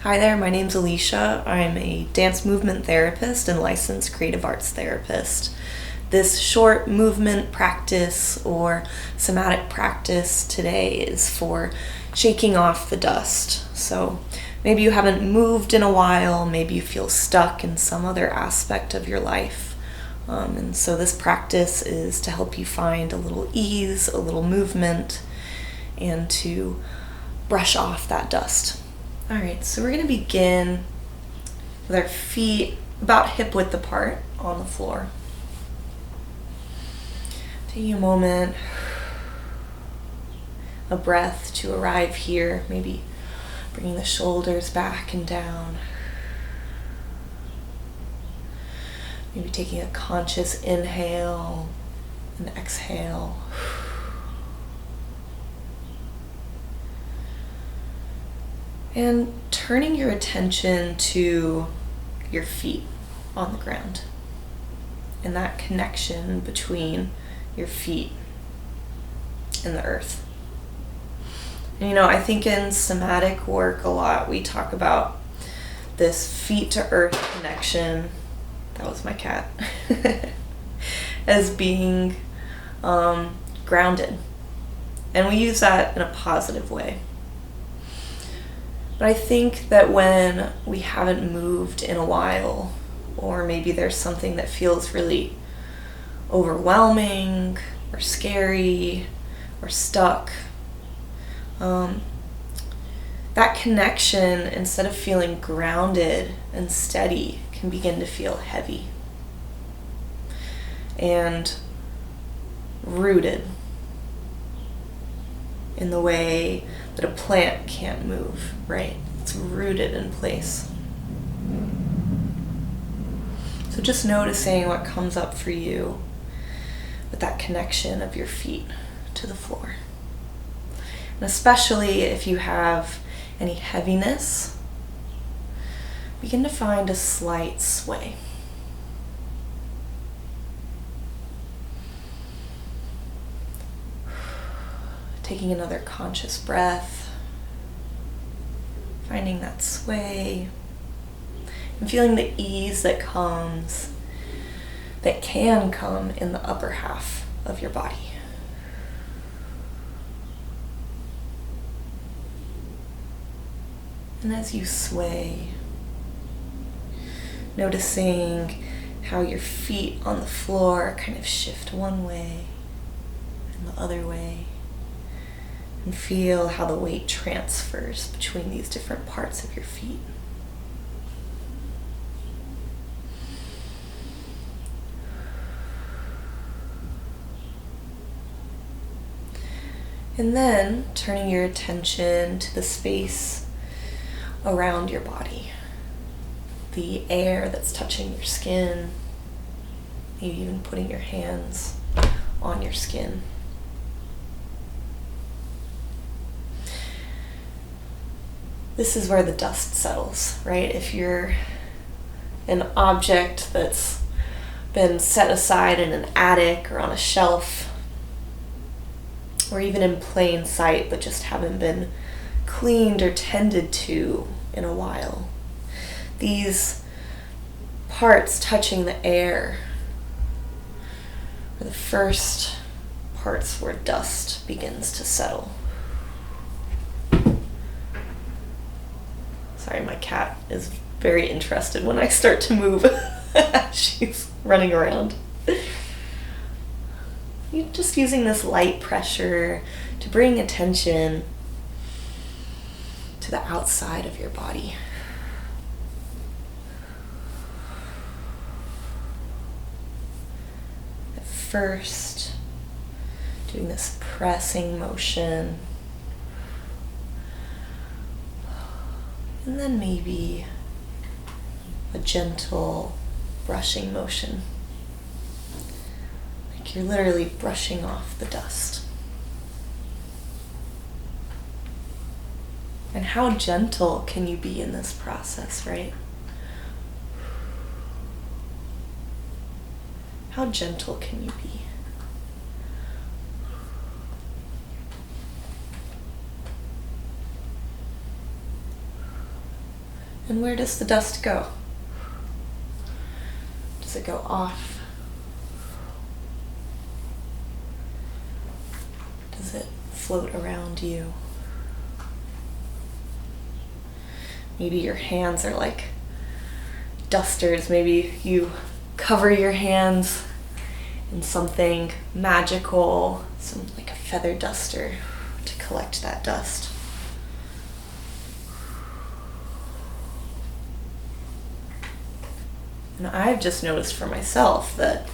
Hi there, my name's Alicia. I'm a dance movement therapist and licensed creative arts therapist. This short movement practice or somatic practice today is for shaking off the dust. So maybe you haven't moved in a while, maybe you feel stuck in some other aspect of your life. And so this practice is to help you find a little ease, a little movement, and to brush off that dust. All right, so we're going to begin with our feet about hip width apart on the floor. Taking a moment, a breath to arrive here, maybe bringing the shoulders back and down. Maybe taking a conscious inhale and exhale. And turning your attention to your feet on the ground and that connection between your feet and the earth. And I think in somatic work a lot we talk about this feet to earth connection. That was my cat. As being grounded. And we use that in a positive way. But I think that when we haven't moved in a while, or maybe there's something that feels really overwhelming or scary or stuck, that connection, instead of feeling grounded and steady, can begin to feel heavy and rooted in the way that a plant can't move, right? It's rooted in place. So just noticing what comes up for you with that connection of your feet to the floor. And especially if you have any heaviness, begin to find a slight sway. Taking another conscious breath, finding that sway, and feeling the ease that can come in the upper half of your body. And as you sway, noticing how your feet on the floor kind of shift one way and the other way. And feel how the weight transfers between these different parts of your feet. And then turning your attention to the space around your body. The air that's touching your skin. Maybe even putting your hands on your skin. This is where the dust settles, right? If you're an object that's been set aside in an attic or on a shelf, or even in plain sight, but just haven't been cleaned or tended to in a while, these parts touching the air are the first parts where dust begins to settle. Sorry, my cat is very interested when I start to move. She's running around. You're just using this light pressure to bring attention to the outside of your body. At first, doing this pressing motion. And then maybe a gentle brushing motion. Like you're literally brushing off the dust. And how gentle can you be in this process, right? How gentle can you be? And where does the dust go? Does it go off? Does it float around you? Maybe your hands are like dusters. Maybe you cover your hands in something magical, like a feather duster to collect that dust. And I've just noticed for myself that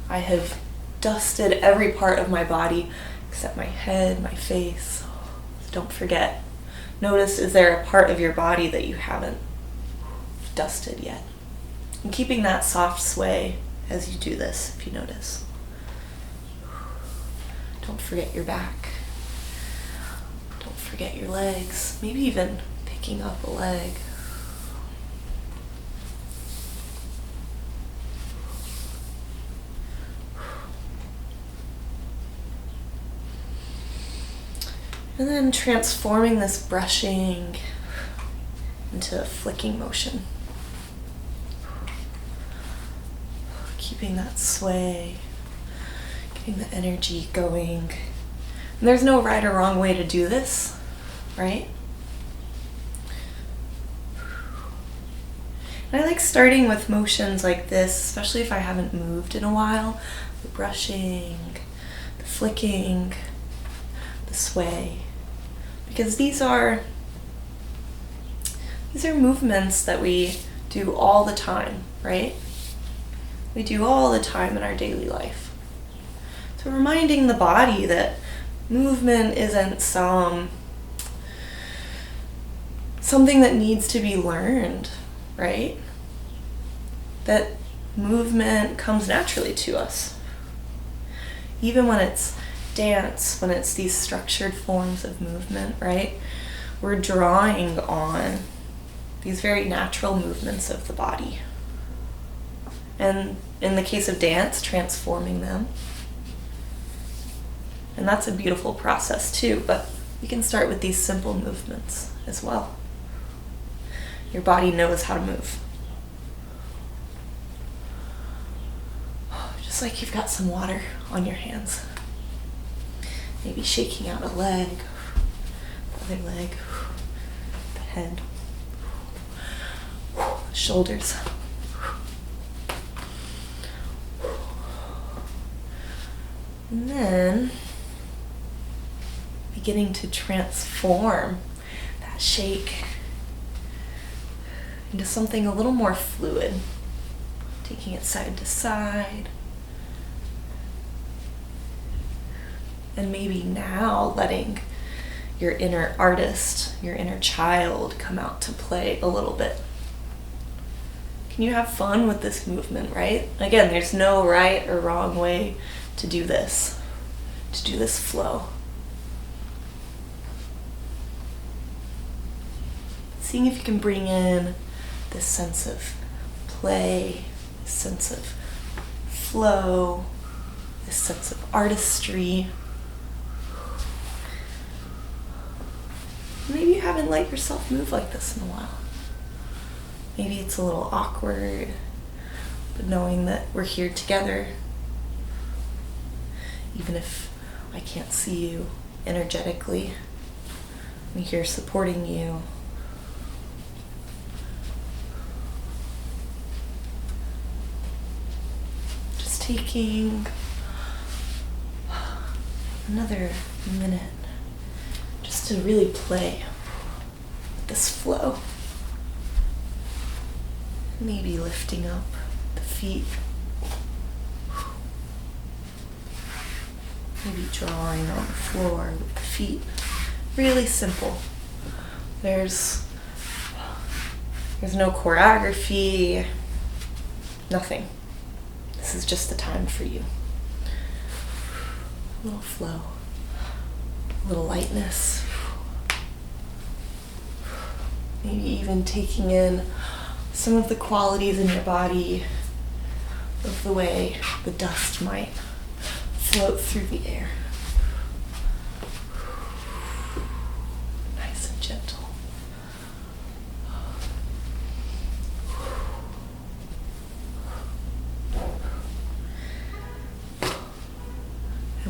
I have dusted every part of my body except my head, my face. So don't forget. Notice, is there a part of your body that you haven't dusted yet? And keeping that soft sway as you do this, if you notice. Don't forget your back. Don't forget your legs. Maybe even picking up a leg. And then transforming this brushing into a flicking motion. Keeping that sway, getting the energy going. And there's no right or wrong way to do this, right? And I like starting with motions like this, especially if I haven't moved in a while. The brushing, the flicking, the sway. Because these are movements that we do all the time, right? We do all the time in our daily life. So reminding the body that movement isn't something that needs to be learned, right? That movement comes naturally to us. Even when it's dance, when it's these structured forms of movement, right? We're drawing on these very natural movements of the body. And in the case of dance, transforming them. And that's a beautiful process too, but you can start with these simple movements as well. Your body knows how to move. Just like you've got some water on your hands. Maybe shaking out a leg, the other leg, the head, shoulders. And then beginning to transform that shake into something a little more fluid, taking it side to side. And maybe now letting your inner artist, your inner child come out to play a little bit. Can you have fun with this movement, right? Again, there's no right or wrong way to do this flow. Seeing if you can bring in this sense of play, this sense of flow, this sense of artistry. Maybe you haven't let yourself move like this in a while. Maybe it's a little awkward, but knowing that we're here together, even if I can't see you energetically, I'm here supporting you. Just taking another minute just to really play with this flow. Maybe lifting up the feet. Maybe drawing on the floor with the feet. Really simple. There's no choreography, nothing. This is just the time for you. A little flow, a little lightness. Maybe even taking in some of the qualities in your body of the way the dust might float through the air. Nice and gentle.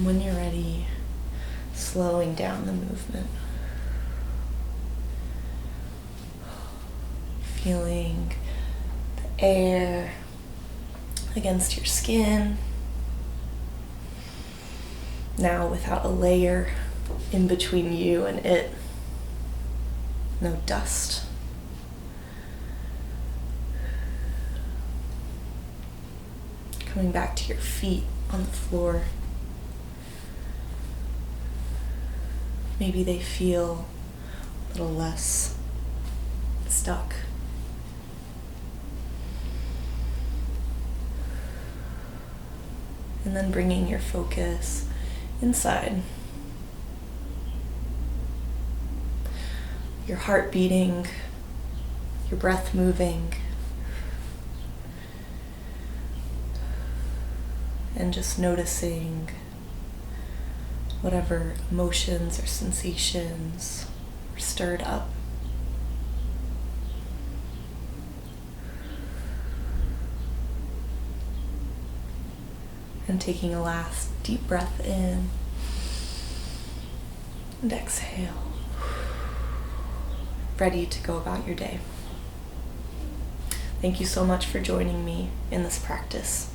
And when you're ready, slowing down the movement. Feeling the air against your skin. Now without a layer in between you and it. No dust. Coming back to your feet on the floor. Maybe they feel a little less stuck. And then bringing your focus inside. Your heart beating, your breath moving, and just noticing whatever emotions or sensations are stirred up. And taking a last deep breath in and exhale. Ready to go about your day. Thank you so much for joining me in this practice.